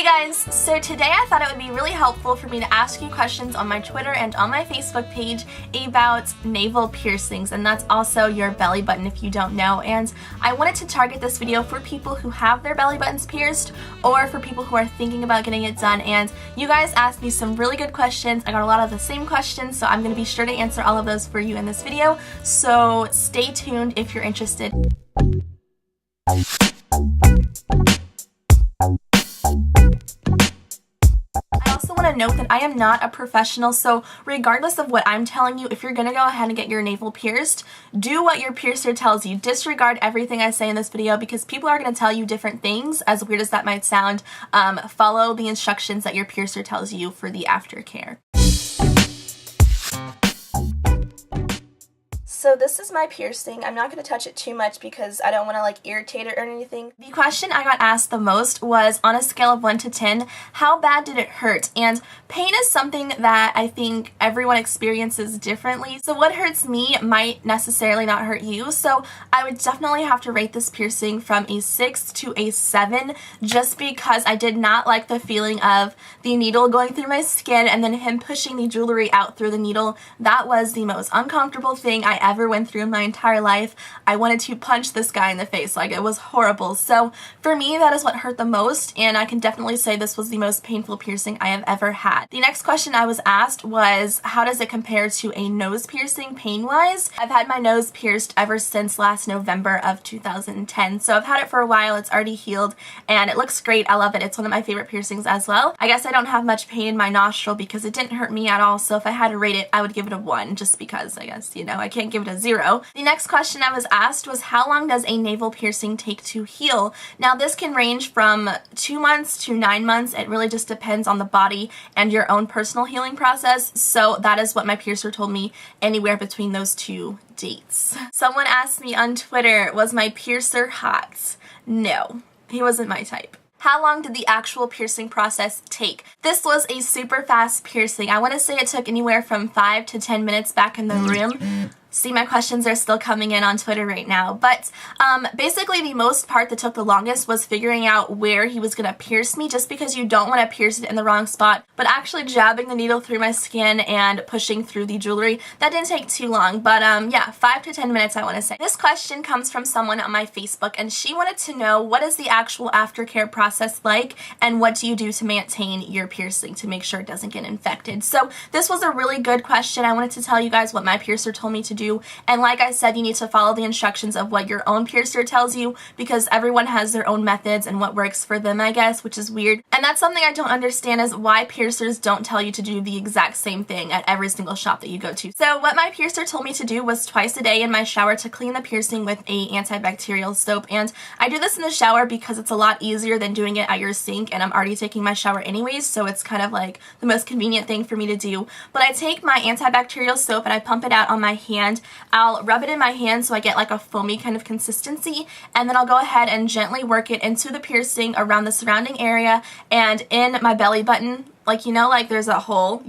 guys, so today I thought it would be really helpful for me to ask you questions on my Twitter and on my Facebook page about navel piercings, and that's also your belly button if you don't know. And I wanted to target this video for people who have their belly buttons pierced or for people who are thinking about getting it done. And you guys asked me some really good questions. I got a lot of the same questions, so I'm going to be sure to answer all of those for you in this video. So stay tuned if you're interested. I also want to note that I am not a professional, so regardless of what I'm telling you, if you're going to go ahead and get your navel pierced, do what your piercer tells you. Disregard everything I say in this video because people are going to tell you different things, as weird as that might sound. Follow the instructions that your piercer tells you for the aftercare. So this is my piercing. I'm not going to touch it too much because I don't want to irritate it or anything. The question I got asked the most was, on a scale of 1 to 10, how bad did it hurt? And pain is something that I think everyone experiences differently. So what hurts me might necessarily not hurt you. So I would definitely have to rate this piercing from a 6 to a 7 just because I did not like the feeling of the needle going through my skin and then him pushing the jewelry out through the needle. That was the most uncomfortable thing I ever went through in my entire life. I wanted to punch this guy in the face. It was horrible. So for me, that is what hurt the most, and I can definitely say this was the most painful piercing I have ever had. The next question I was asked was, how does it compare to a nose piercing pain-wise? I've had my nose pierced ever since last November of 2010, so I've had it for a while. It's already healed, and it looks great. I love it. It's one of my favorite piercings as well. I guess I don't have much pain in my nostril because it didn't hurt me at all, so if I had to rate it, I would give it a 1, just because, I guess, I can't give it a 0. The next question I was asked was, how long does a navel piercing take to heal? Now this can range from 2 months to 9 months. It really just depends on the body and your own personal healing process. So that is what my piercer told me, anywhere between those 2 dates. Someone asked me on Twitter, was my piercer hot? No, he wasn't my type. How long did the actual piercing process take? This was a super fast piercing. I want to say it took anywhere from 5 to 10 minutes back in the room. See, my questions are still coming in on Twitter right now. But basically the most part that took the longest was figuring out where he was going to pierce me, just because you don't want to pierce it in the wrong spot. But actually jabbing the needle through my skin and pushing through the jewelry, that didn't take too long. But yeah, 5 to 10 minutes I want to say. This question comes from someone on my Facebook, and she wanted to know, what is the actual aftercare process like, and what do you do to maintain your piercing to make sure it doesn't get infected? So this was a really good question. I wanted to tell you guys what my piercer told me to do. And like I said, you need to follow the instructions of what your own piercer tells you, because everyone has their own methods and what works for them, I guess, which is weird. And that's something I don't understand, is why piercers don't tell you to do the exact same thing at every single shop that you go to. So what my piercer told me to do was twice a day in my shower to clean the piercing with a antibacterial soap. And I do this in the shower because it's a lot easier than doing it at your sink, and I'm already taking my shower anyways, so it's kind of like the most convenient thing for me to do. But I take my antibacterial soap and I pump it out on my hand. I'll rub it in my hand so I get a foamy kind of consistency, and then I'll go ahead and gently work it into the piercing around the surrounding area and in my belly button. There's a hole,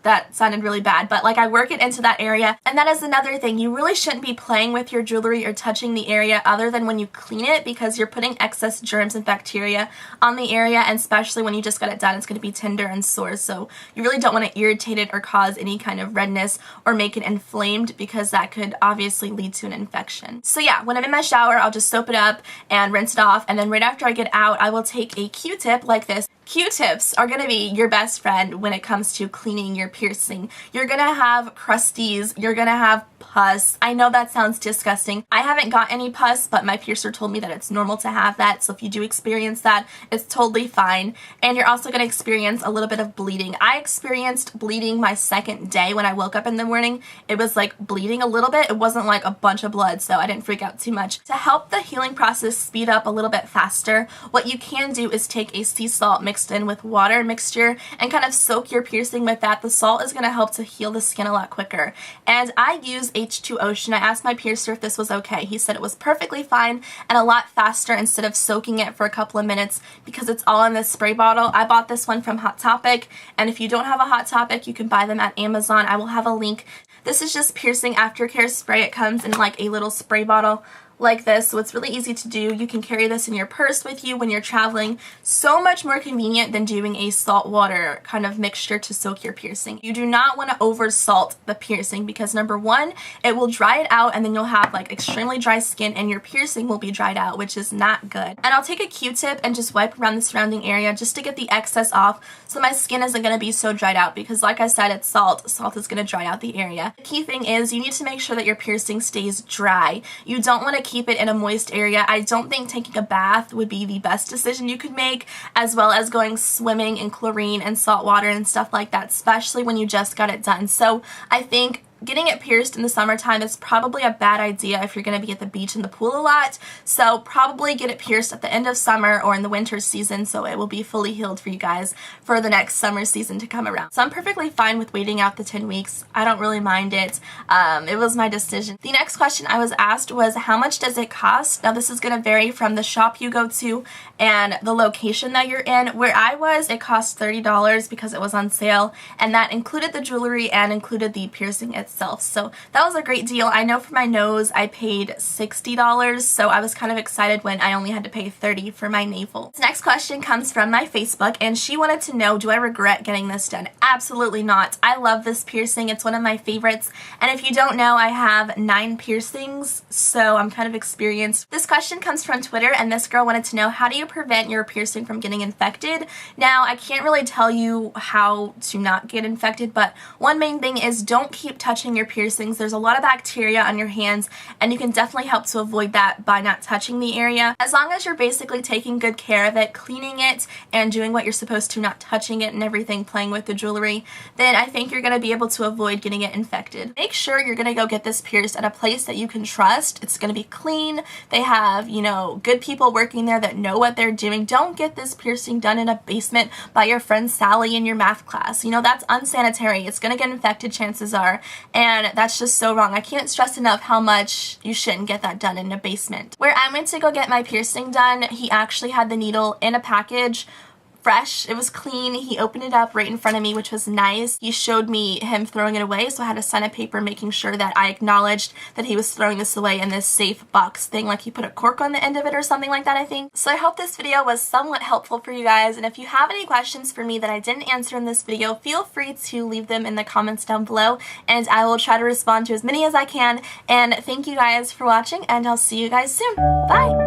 that sounded really bad, but I work it into that area. And that is another thing, you really shouldn't be playing with your jewelry or touching the area other than when you clean it, because you're putting excess germs and bacteria on the area, and especially when you just got it done, it's going to be tender and sore, so you really don't want to irritate it or cause any kind of redness or make it inflamed, because that could obviously lead to an infection. So yeah, when I'm in my shower, I'll just soap it up and rinse it off, and then right after I get out, I will take a Q-tip like this. Q-tips are going to be your best friend when it comes to cleaning your piercing. You're going to have crusties, you're going to have pus. I know that sounds disgusting. I haven't got any pus, but my piercer told me that it's normal to have that, so if you do experience that, it's totally fine. And you're also going to experience a little bit of bleeding. I experienced bleeding my second day when I woke up in the morning. It was bleeding a little bit. It wasn't a bunch of blood, so I didn't freak out too much. To help the healing process speed up a little bit faster, what you can do is take a sea salt mixed in with water mixture and kind of soak your piercing with that. The salt is going to help to heal the skin a lot quicker. And I use H2 Ocean. I asked my piercer if this was okay. He said it was perfectly fine and a lot faster instead of soaking it for a couple of minutes, because it's all in this spray bottle. I bought this one from Hot Topic, and if you don't have a Hot Topic, you can buy them at Amazon. I will have a link. This is just piercing aftercare spray. It comes in a little spray bottle like this, so it's really easy to do. You can carry this in your purse with you when you're traveling. So much more convenient than doing a salt water kind of mixture to soak your piercing. You do not want to over salt the piercing because number one, it will dry it out and then you'll have like extremely dry skin and your piercing will be dried out, which is not good. And I'll take a Q-tip and just wipe around the surrounding area just to get the excess off so my skin isn't going to be so dried out because like I said, it's salt. Salt is going to dry out the area. The key thing is you need to make sure that your piercing stays dry. You don't want to keep it in a moist area. I don't think taking a bath would be the best decision you could make, as well as going swimming in chlorine and salt water and stuff like that, especially when you just got it done. So I think getting it pierced in the summertime is probably a bad idea if you're going to be at the beach and the pool a lot. So probably get it pierced at the end of summer or in the winter season so it will be fully healed for you guys for the next summer season to come around. So I'm perfectly fine with waiting out the 10 weeks. I don't really mind it. It was my decision. The next question I was asked was how much does it cost? Now this is going to vary from the shop you go to and the location that you're in. Where I was, it cost $30 because it was on sale, and that included the jewelry and included the piercing itself. So that was a great deal. I know for my nose I paid $60, so I was kind of excited when I only had to pay $30 for my navel. This next question comes from my Facebook and she wanted to know, do I regret getting this done? Absolutely not. I love this piercing. It's one of my favorites, and if you don't know, I have 9 piercings, so I'm kind of experienced. This question comes from Twitter and this girl wanted to know, how do you prevent your piercing from getting infected? Now I can't really tell you how to not get infected, but one main thing is don't keep touching your piercings. There's a lot of bacteria on your hands and you can definitely help to avoid that by not touching the area. As long as you're basically taking good care of it, cleaning it and doing what you're supposed to, not touching it and everything, playing with the jewelry, then I think you're going to be able to avoid getting it infected. Make sure you're going to go get this pierced at a place that you can trust. It's going to be clean. They have, you know, good people working there that know what they're doing. Don't get this piercing done in a basement by your friend Sally in your math class. You know, that's unsanitary. It's going to get infected, chances are. And that's just so wrong. I can't stress enough how much you shouldn't get that done in a basement. Where I went to go get my piercing done, he actually had the needle in a package, fresh. It was clean. He opened it up right in front of me, which was nice. He showed me him throwing it away, so I had to sign a paper making sure that I acknowledged that he was throwing this away in this safe box thing, like he put a cork on the end of it or something like that, I think. So I hope this video was somewhat helpful for you guys, and if you have any questions for me that I didn't answer in this video, feel free to leave them in the comments down below, and I will try to respond to as many as I can. And thank you guys for watching, and I'll see you guys soon. Bye!